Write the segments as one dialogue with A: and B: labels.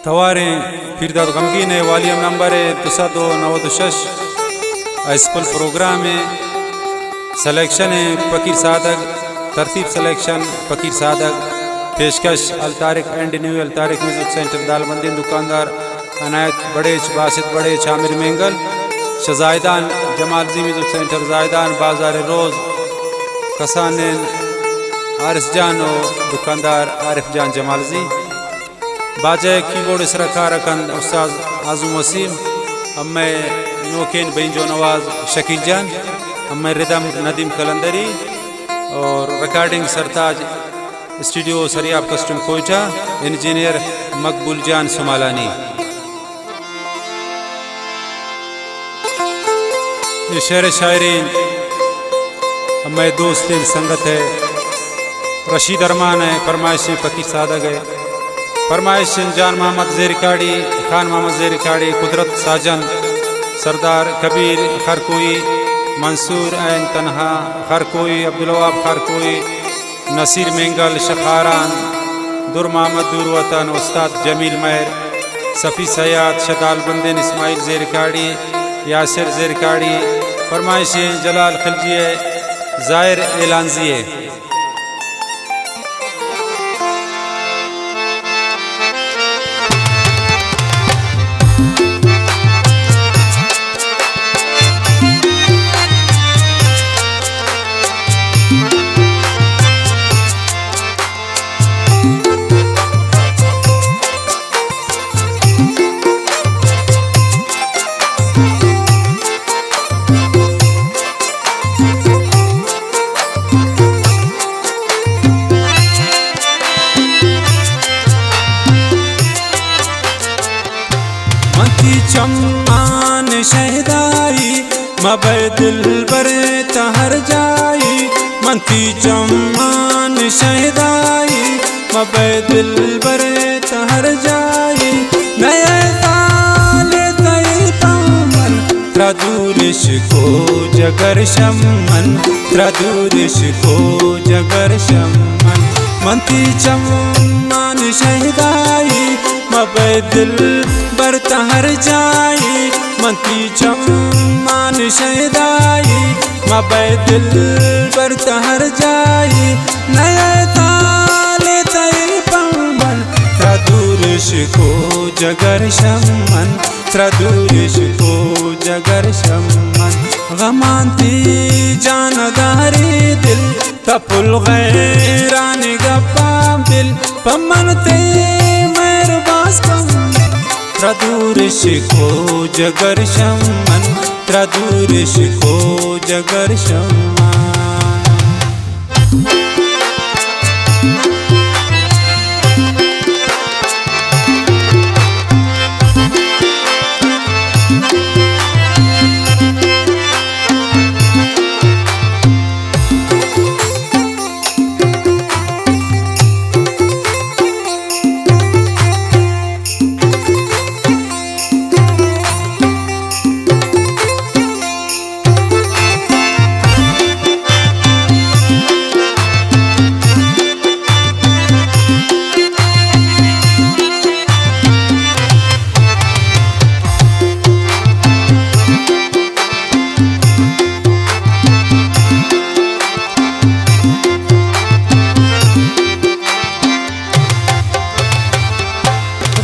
A: तवारे फिरदाद गमगीन है volume number है 296 एसपल प्रोग्राम है सिलेक्शन है फकीर सादक तरतीब सिलेक्शन फकीर सादक पेशकश Al Tariq and new Al Tariq music centre दालबंदी दुकानदार अनायत बड़ेच बासित बड़ेच आमिर मेंगल शजायदान जमालजी म्यूजिक सेंटर जायदान बाजार रोज़ कसानेन आरिफ जान और दुकानदार आरिफ जान जमालजी बाजे कीबोर्ड इसरकार अकंद उस्ताद आज़म वसीम अम्मे नोकेन बेंजो नवाज शकील जान अम्मे रिदम नदीम कलंदरी और recording Sartaj studio Sariab custom Quetta engineer Maqbool Jan सुमालानी। ये शेर शायरी अम्मे दोस्त संगत है रशीद अरमान है फरमाइश फकीर सादक है फरमाइश जान मोहम्मद ज़ेरिकाड़ी खान मोहम्मद ज़ेरिकाड़ी कुदरत साजन सरदार कबीर खरकोई मंसूर ऐन तनहा खरकोई अब्दुलवाब खरकोई नसीर मेंगल शखारान दुर मोहम्मद दूर वतन उस्ताद जमील महर सफ़ी सयाद शदाल बंदन इस्माइल ज़ेरिकाड़ी यासिर ज़ेरिकाड़ी फरमाइश जलाल खिलजी ज़ाहिर एलानजी है।
B: चम्मान शहदाई मबै दिल बर तहर जाई मंती चम्मान शहदाई मबै दिल बर तहर जाई नए साल तई तमन त्रदूरिश को जगर शमन त्रदूरिश को जगर शमन मंती चम्मान शहदाई मबै दिल बर तहर जाई मंती चम्मान शहदाई मबै दिल बर तहर जाई नए ताले तई पवन त्रदूरिश को जगर शमन त्रदूरिश को जगर शमन गमांती जानदारी दिल तपुल गैरान गप्पा दिल पमनते त्रदूरिश को जगर शमन त्रदूरिश को जगर शमन।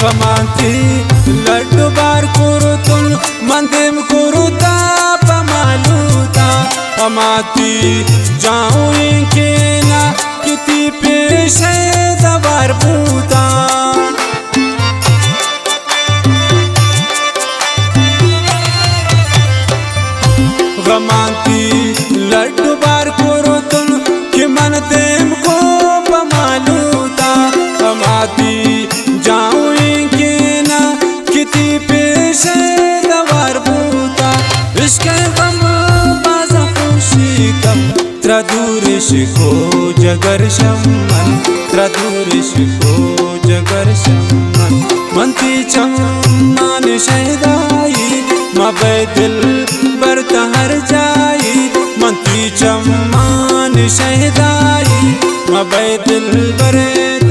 B: गमांती लड्डू बार कुरुतुन मंदिम कुरुता पमालूता पमाती जाऊं इनके ना किती पेश है दबार बूता गमांती लड्डू बार कुरुतुन कि मन देम को पमालूता पमाती जाऊं त्रदूरिश को जगर शमन त्रदूरिश को जगर शमन मंती चम्मान शहदाई मबै दिल बर तहर जाई मंती चम्मान शहदाई मबै दिल बर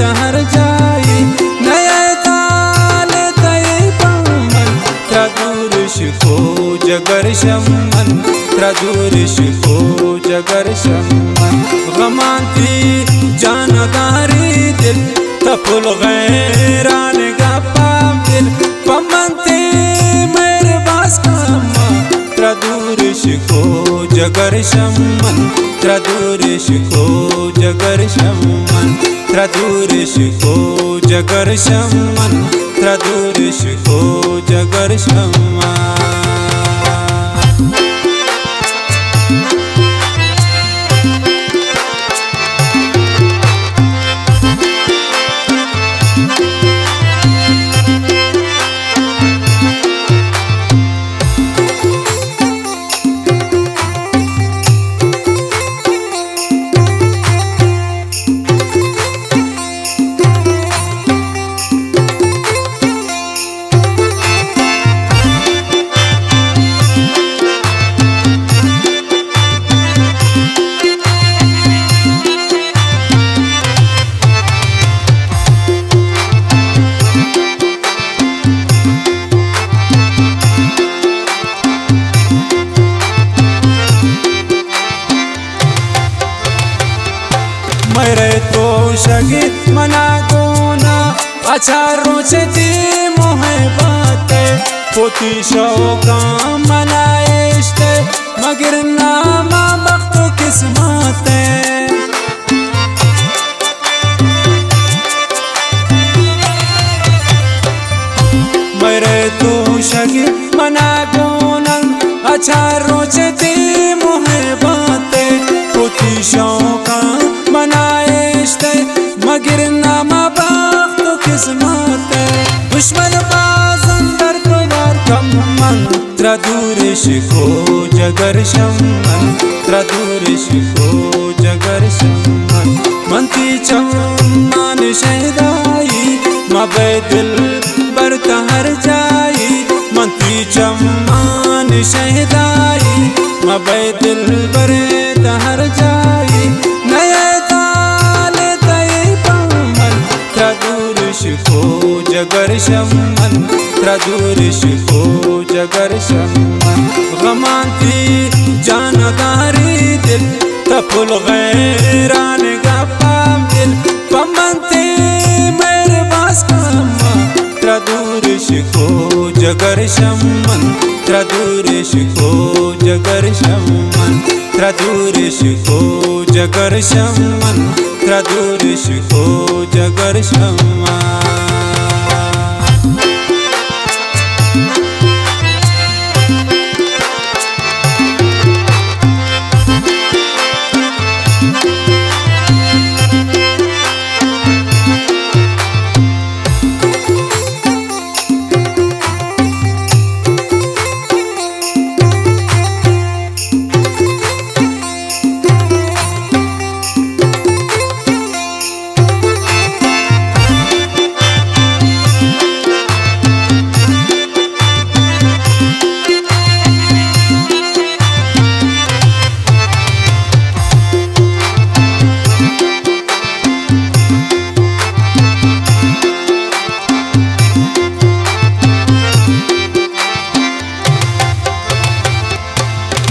B: तहर जाई नए ताले जगर्षम मंत्र दूरिश को जगर्षम गमांती जानदारी दिल तपुल गैरान गप्पा दिल पमंती मेरे बास का मंत्र दूरिश को जगर्षम मंत्र दूरिश को जगर्षम मंत्र दूरिश को जगर्षम मंत्र दूरिश को जगर्षम मेरे तो शगीत मना गोना अच्छा रोचती मोहे बातें पोती शौका मनाइश्ते मगर नामा वक्त किस्मतें मेरे तो शगीत मना गोना अच्छा रोचती मोहे बातें पोती शौका मनाइश्ते मगर नामा वक्त किस्मतें दुश्मन बाज़ंदर तुम्हार कम मंत्र दूरिश को जगर्षम मंत्र दूरिश को जगर्षम मंती चम्मान शहदाई मबे दिल बरतहर जाई मंती चम्मान शहदाई मबे दिल बरतहर जाई नए ताले तय मंत्र दूरिश को जगर्षम मंत्र दूरिश को जगर्षम गमांती जानदारी दिल तपुल गैरान गप्पा दिल पमंती मेरे बास का मंत्र दूरिश को जगर्षम मंत्र दूरिश को जगर्षम मंत्र दूरिश को जगर्षम मंत्र दूरिश को जगर्षम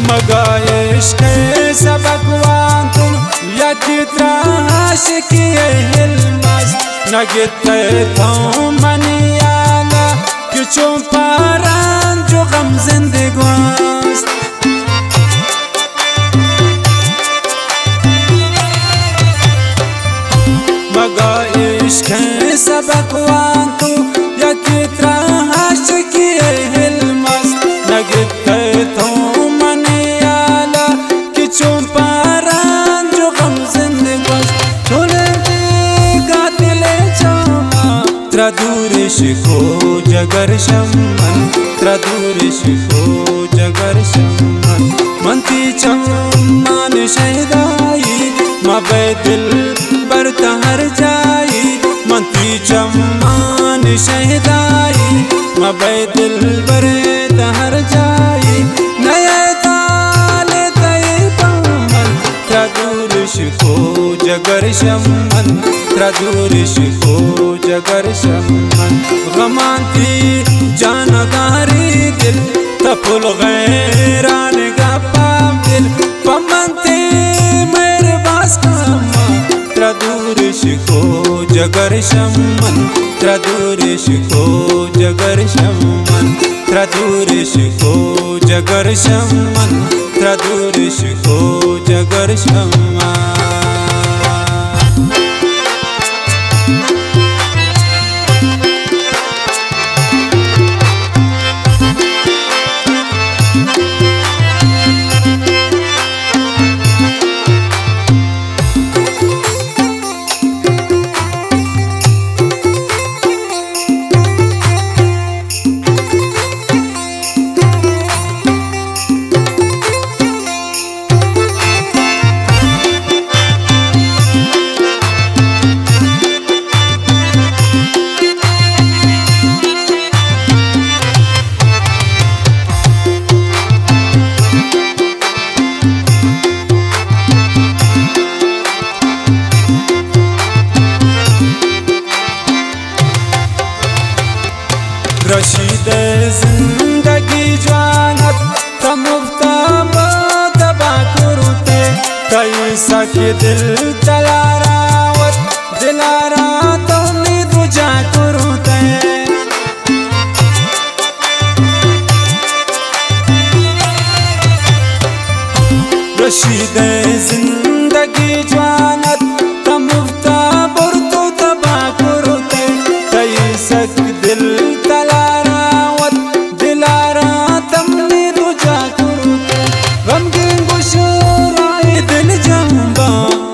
B: मगाए इश्क़ सबकवान तुम यकित्रा आशिकी हिलमस नगिते थों मनियाला किचों पारान जो गम जिंदगास मगाए इश्क़ सबकवान तुम यकित्रा आशिकी हिलमस नगिते थों मंत्र दूरिश को जगर्षम मंत्र दूरिश को जगर्षम मंती चम्मान शहदाई मबे दिल बरतहर जाई मंती चम्मान शहदाई मबे दिल बरतहर जाई नए ताले तय मंत्र दूरिश को जगर्षम मंत्र दूरिश को जगर्षम गमांती जानदारी दिल तप फुल गैरान गप्पा दिल पमंते मेरे बास कामा त्रदूरिश को जगर शमन त्रदूरिश को जगर शमन त्रदूरिश को जगर शमन त्रदूरिश को जगर शमन रशीद जिंदगी जवानत तमुफ्ता तबा कुरुते कई सके दिल तलारावत दिलारा तो उम्मीद रुजा कुरुते रशीद जिंदगी जवानत तमुफ्ता बुरतु तबा कुरुते कई सक दिल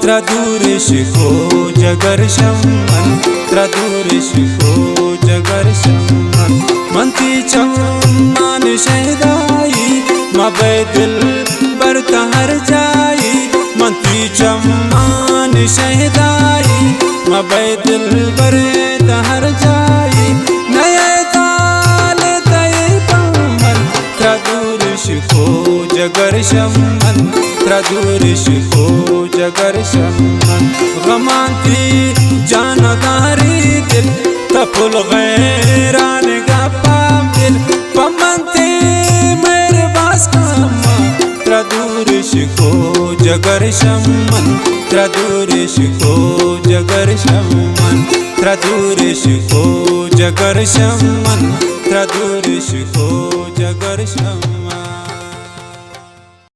B: त्रदूरिश को जगर शमन त्रदूरिश को जगर शमन मंती चम्मान शहदाई मबे दिल बरता हर जाई मंती चम्मान शहदाई मबे दिल बरता हर जाई नए ताल तय पमन त्रदूरिश को जगर शमन त्रदूरिश को जगर शमन गमांती जानदारी दिल तफुल गैरान गप्पा दिल पमंते मेरे बास कामा त्रदूरिश को जगर शमन त्रदूरिश को जगर शमन त्रदूरिश को जगर शमन त्रदूरिश को जगर शमन।